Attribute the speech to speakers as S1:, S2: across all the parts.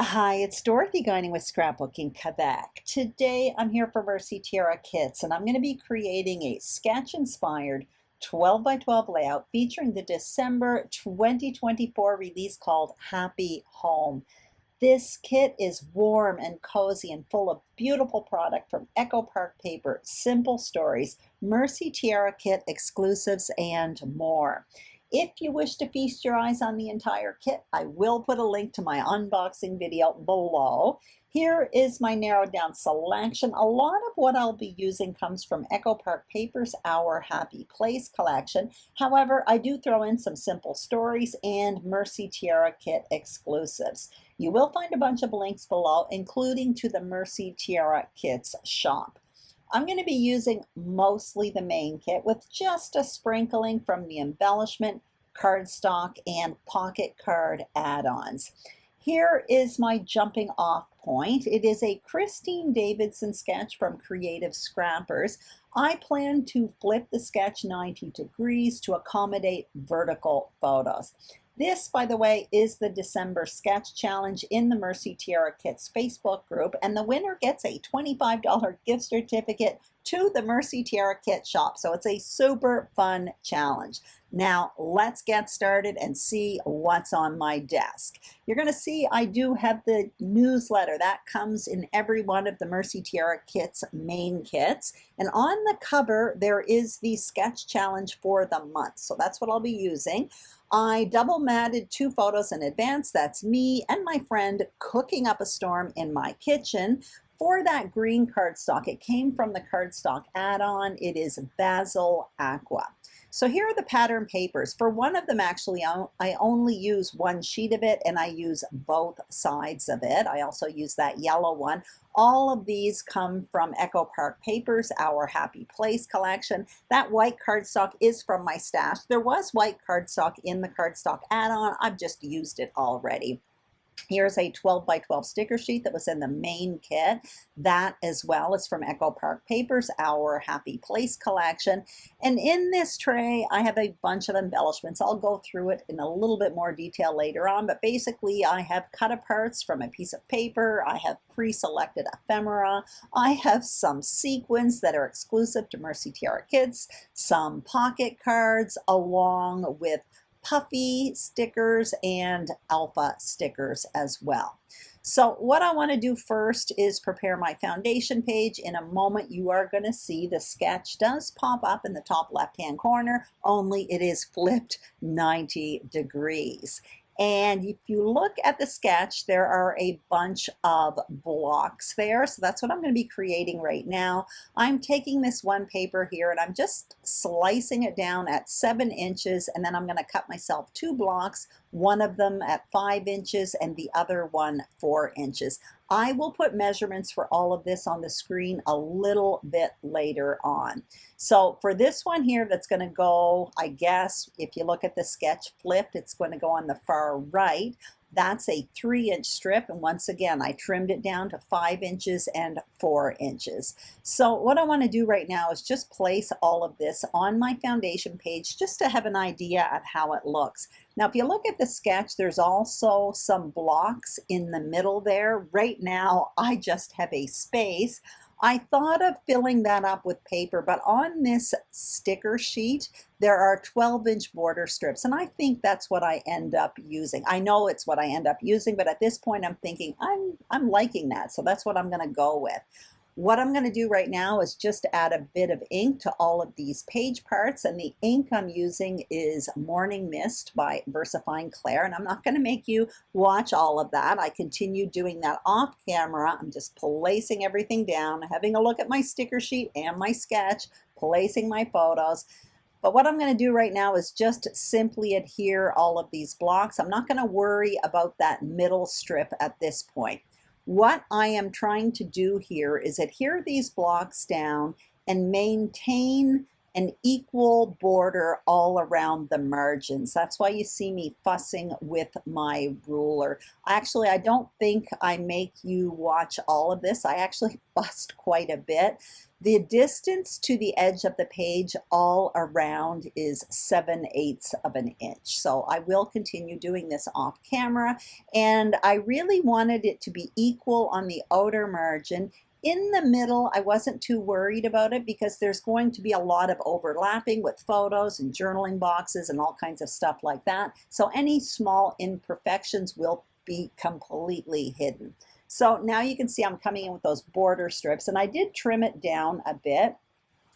S1: Hi, it's Dorothy Guining with Scrapbooking Quebec. Today I'm here for Mercy Tiara Kits and I'm going to be creating a sketch-inspired 12 by 12 layout featuring the December 2024 release called Happy Home. This kit is warm and cozy and full of beautiful product from Echo Park Paper, Simple Stories, Mercy Tiara Kit exclusives, and more. If you wish to feast your eyes on the entire kit, I will put a link to my unboxing video below. Here is my narrowed down selection. A lot of what I'll be using comes from Echo Park Paper's Our Happy Place collection. However, I do throw in some Simple Stories and Mercy Tiara Kit exclusives. You will find a bunch of links below, including to the Mercy Tiara Kits shop. I'm going to be using mostly the main kit with just a sprinkling from the embellishment, cardstock, and pocket card add-ons. Here is my jumping off point. It is a Kristine Davidson sketch from Creative Scrappers. I plan to flip the sketch 90 degrees to accommodate vertical photos. This, by the way, is the December Sketch Challenge in the Mercy Tiara Kits Facebook group, and the winner gets a $25 gift certificate to the Mercy Tiara Kit shop. So it's a super fun challenge. Now let's get started and see what's on my desk. You're going to see I do have the newsletter that comes in every one of the Mercy Tiara Kits main kits, and on the cover there is the sketch challenge for the month. So that's what I'll be using. I double matted 2 photos in advance. That's me and my friend cooking up a storm in my kitchen. For that green cardstock, it came from the cardstock add-on. It is Basil Aqua. So here are the pattern papers. For one of them, actually, I only use one sheet of it, and I use both sides of it. I also use that yellow one. All of these come from Echo Park Papers, Our Happy Place collection. That white cardstock is from my stash. There was white cardstock in the cardstock add-on. I've just used it already. Here's a 12 by 12 sticker sheet that was in the main kit. That as well is from Echo Park Papers, Our Happy Place collection. And in this tray, I have a bunch of embellishments. I'll go through it in a little bit more detail later on, but basically I have cut aparts from a piece of paper. I have pre-selected ephemera. I have some sequins that are exclusive to Mercy Tiara Kits, some pocket cards, along with puffy stickers and alpha stickers as well. So what I want to do first is prepare my foundation page. In a moment you are going to see the sketch does pop up in the top left hand corner, only it is flipped 90 degrees. And if you look at the sketch, there are a bunch of blocks there. So that's what I'm going to be creating right now. I'm taking this one paper here and I'm just slicing it down at 7 inches, and then I'm going to cut myself 2 blocks, one of them at 5 inches and the other one 4 inches. I will put measurements for all of this on the screen a little bit later on. So for this one here, that's going to go, I guess, if you look at the sketch flipped, it's going to go on the far right. That's a 3-inch strip, and once again I trimmed it down to 5 inches and 4 inches. So what I want to do right now is just place all of this on my foundation page just to have an idea of how it looks. Now if you look at the sketch, there's also some blocks in the middle there. Right now I just have a space. I thought of filling that up with paper, but on this sticker sheet, there are 12-inch border strips, and I think that's what I end up using. I know it's what I end up using, but at this point I'm thinking I'm liking that, so that's what I'm going to go with. What I'm going to do right now is just add a bit of ink to all of these page parts, and the ink I'm using is Morning Mist by VersaFine Claire, and I'm not going to make you watch all of that. I continue doing that off camera. I'm just placing everything down, having a look at my sticker sheet and my sketch, placing my photos. But what I'm going to do right now is just simply adhere all of these blocks. I'm not going to worry about that middle strip at this point. What I am trying to do here is adhere these blocks down and maintain an equal border all around the margins. That's why you see me fussing with my ruler. Actually, I don't think I make you watch all of this. I actually fussed quite a bit. The distance to the edge of the page all around is 7/8 of an inch. So I will continue doing this off camera, and I really wanted it to be equal on the outer margin. In the middle, I wasn't too worried about it because there's going to be a lot of overlapping with photos and journaling boxes and all kinds of stuff like that. So any small imperfections will be completely hidden. So now you can see I'm coming in with those border strips, and I did trim it down a bit.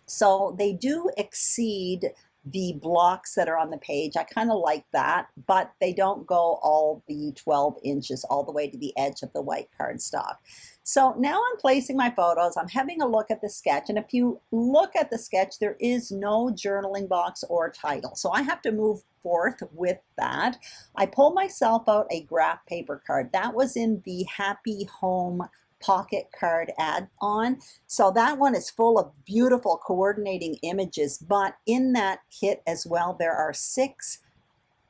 S1: So they do exceed the blocks that are on the page. I kind of like that, but they don't go all the 12 inches all the way to the edge of the white cardstock. So now I'm placing my photos. I'm having a look at the sketch, and if you look at the sketch, there is no journaling box or title. So I have to move forth with that. I pull myself out a graph paper card. That was in the Happy Home pocket card add-on. So that one is full of beautiful coordinating images, but in that kit as well, there are 6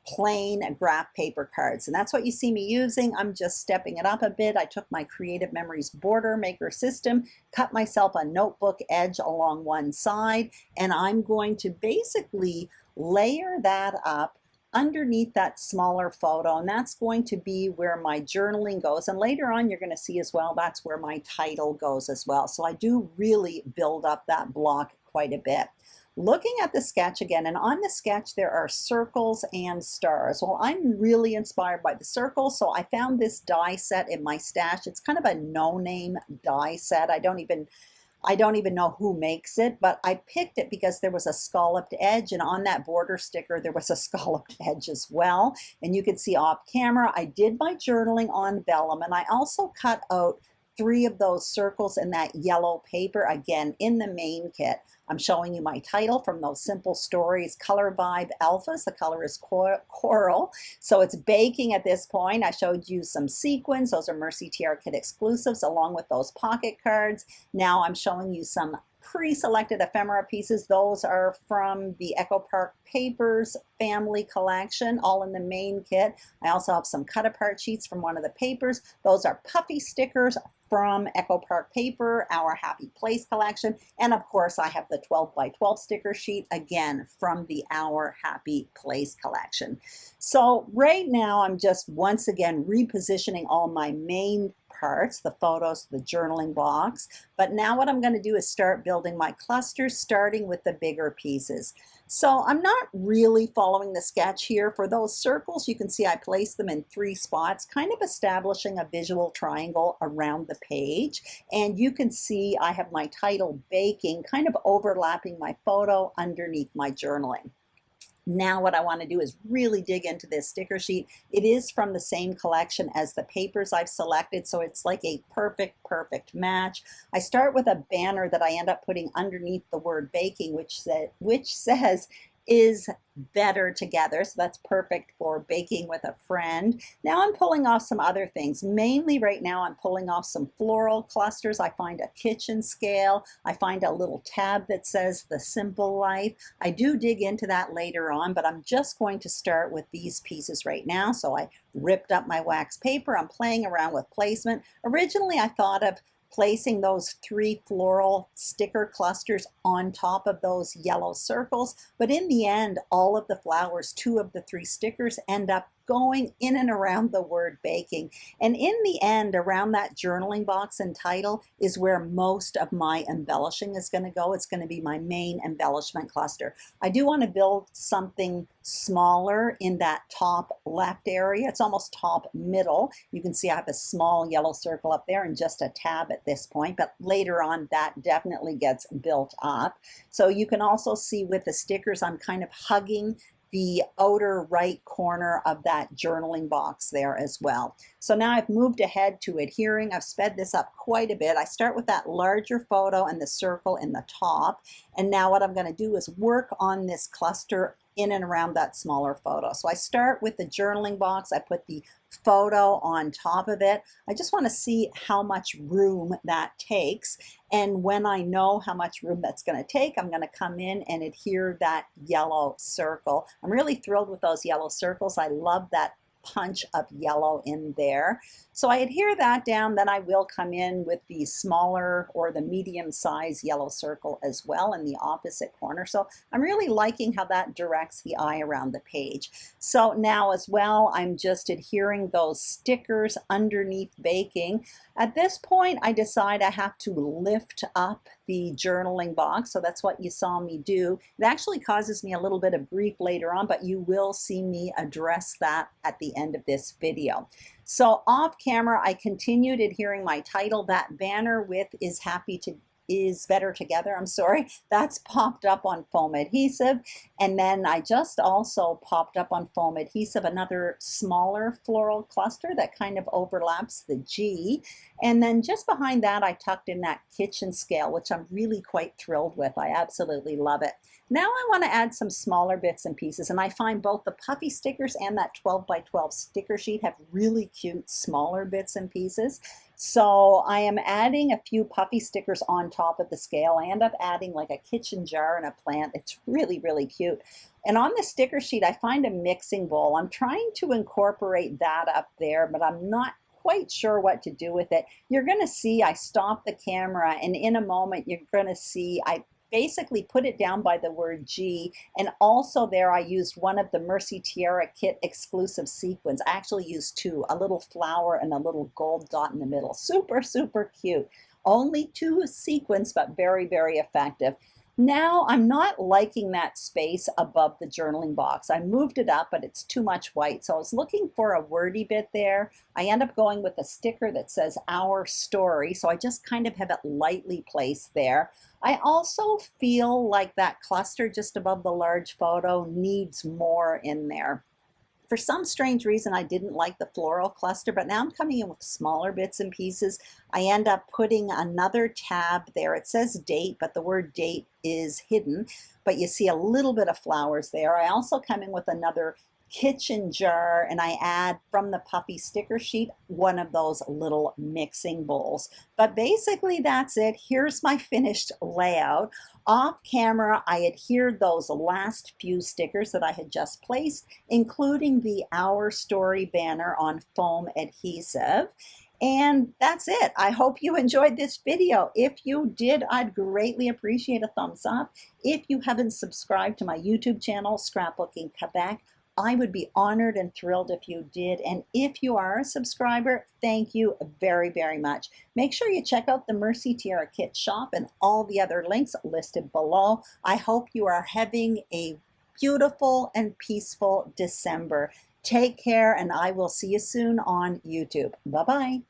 S1: plain graph paper cards, and that's what you see me using. I'm just stepping it up a bit. I took my Creative Memories border maker system, cut myself a notebook edge along one side, and I'm going to basically layer that up underneath that smaller photo, and that's going to be where my journaling goes. And later on you're going to see as well, that's where my title goes as well. So I do really build up that block quite a bit. Looking at the sketch again, and on the sketch there are circles and stars. Well, I'm really inspired by the circles, so I found this die set in my stash. It's kind of a no-name die set. I don't even know who makes it, but I picked it because there was a scalloped edge, and on that border sticker there was a scalloped edge as well. And you can see off camera I did my journaling on vellum, and I also cut out 3 of those circles in that yellow paper, again in the main kit. I'm showing you my title from those Simple Stories Color Vibe Alphas. The color is coral, so it's baking at this point. I showed you some sequins. Those are Mercy Tiara Kit exclusives along with those pocket cards. Now I'm showing you some pre-selected ephemera pieces. Those are from the Echo Park Papers family collection, all in the main kit. I also have some cut apart sheets from one of the papers. Those are puffy stickers from Echo Park Paper, our Happy Place collection. And of course I have the 12 by 12 sticker sheet, again from the Our Happy Place collection. So right now I'm just once again repositioning all my main parts, the photos, the journaling box. But now what I'm going to do is start building my clusters, starting with the bigger pieces. So I'm not really following the sketch here. For those circles, you can see I placed them in 3 spots, kind of establishing a visual triangle around the page. And you can see I have my title baking, kind of overlapping my photo underneath my journaling. Now what I want to do is really dig into this sticker sheet. It is from the same collection as the papers I've selected, so it's like a perfect match. I start with a banner that I end up putting underneath the word baking, which says is better together. So that's perfect for baking with a friend. Now I'm pulling off some other things. Mainly right now I'm pulling off some floral clusters. I find a kitchen scale. I find a little tab that says The Simple Life. I do dig into that later on, but I'm just going to start with these pieces right now. So I ripped up my wax paper. I'm playing around with placement. Originally I thought of placing those 3 floral sticker clusters on top of those yellow circles, but in the end all of the flowers, 2 of the 3 stickers, end up going in and around the word baking. And in the end, around that journaling box and title is where most of my embellishing is going to go. It's going to be my main embellishment cluster. I do want to build something smaller in that top left area. It's almost top middle. You can see I have a small yellow circle up there and just a tab at this point, but later on that definitely gets built up. So you can also see with the stickers, I'm kind of hugging the outer right corner of that journaling box there as well. So now I've moved ahead to adhering. I've sped this up quite a bit. I start with that larger photo and the circle in the top. And now what I'm going to do is work on this cluster in and around that smaller photo. So I start with the journaling box. I put the photo on top of it. I just want to see how much room that takes. And when I know how much room that's going to take, I'm going to come in and adhere that yellow circle. I'm really thrilled with those yellow circles. I love that punch of yellow in there. So I adhere that down, then I will come in with the smaller or the medium size yellow circle as well in the opposite corner. So I'm really liking how that directs the eye around the page. So now as well, I'm just adhering those stickers underneath baking. At this point, I decide I have to lift up the journaling box. So that's what you saw me do. It actually causes me a little bit of grief later on, but you will see me address that at the end of this video. So off camera, I continued adhering my title. That banner with is better together, I'm sorry, that's popped up on foam adhesive. And then I just also popped up on foam adhesive another smaller floral cluster that kind of overlaps the G. And then just behind that, I tucked in that kitchen scale, which I'm really quite thrilled with. I absolutely love it. Now I want to add some smaller bits and pieces, and I find both the puffy stickers and that 12 by 12 sticker sheet have really cute smaller bits and pieces. So I am adding a few puffy stickers on top of the scale. I end up adding like a kitchen jar and a plant. It's really, really cute. And on the sticker sheet, I find a mixing bowl. I'm trying to incorporate that up there, but I'm not quite sure what to do with it. You're going to see I stop the camera, and in a moment you're going to see I basically put it down by the word G, and also there I used one of the Mercy Tiara Kit exclusive sequins. I actually used two, a little flower and a little gold dot in the middle. Super, super cute. Only two sequins, but very, very effective. Now I'm not liking that space above the journaling box. I moved it up, but it's too much white. So I was looking for a wordy bit there. I end up going with a sticker that says Our Story. So I just kind of have it lightly placed there. I also feel like that cluster just above the large photo needs more in there. For some strange reason, I didn't like the floral cluster, but now I'm coming in with smaller bits and pieces. I end up putting another tab there. It says date, but the word date is hidden, but you see a little bit of flowers there. I also come in with another kitchen jar, and I add from the puffy sticker sheet one of those little mixing bowls. But basically that's it. Here's my finished layout. Off camera, I adhered those last few stickers that I had just placed, including the Our Story banner on foam adhesive. And that's it. I hope you enjoyed this video. If you did, I'd greatly appreciate a thumbs up. If you haven't subscribed to my YouTube channel, Scrapbooking Quebec, I would be honored and thrilled if you did. And if you are a subscriber, thank you very, very much. Make sure you check out the Mercy Tiara Kit shop and all the other links listed below. I hope you are having a beautiful and peaceful December. Take care, and I will see you soon on YouTube. Bye-bye.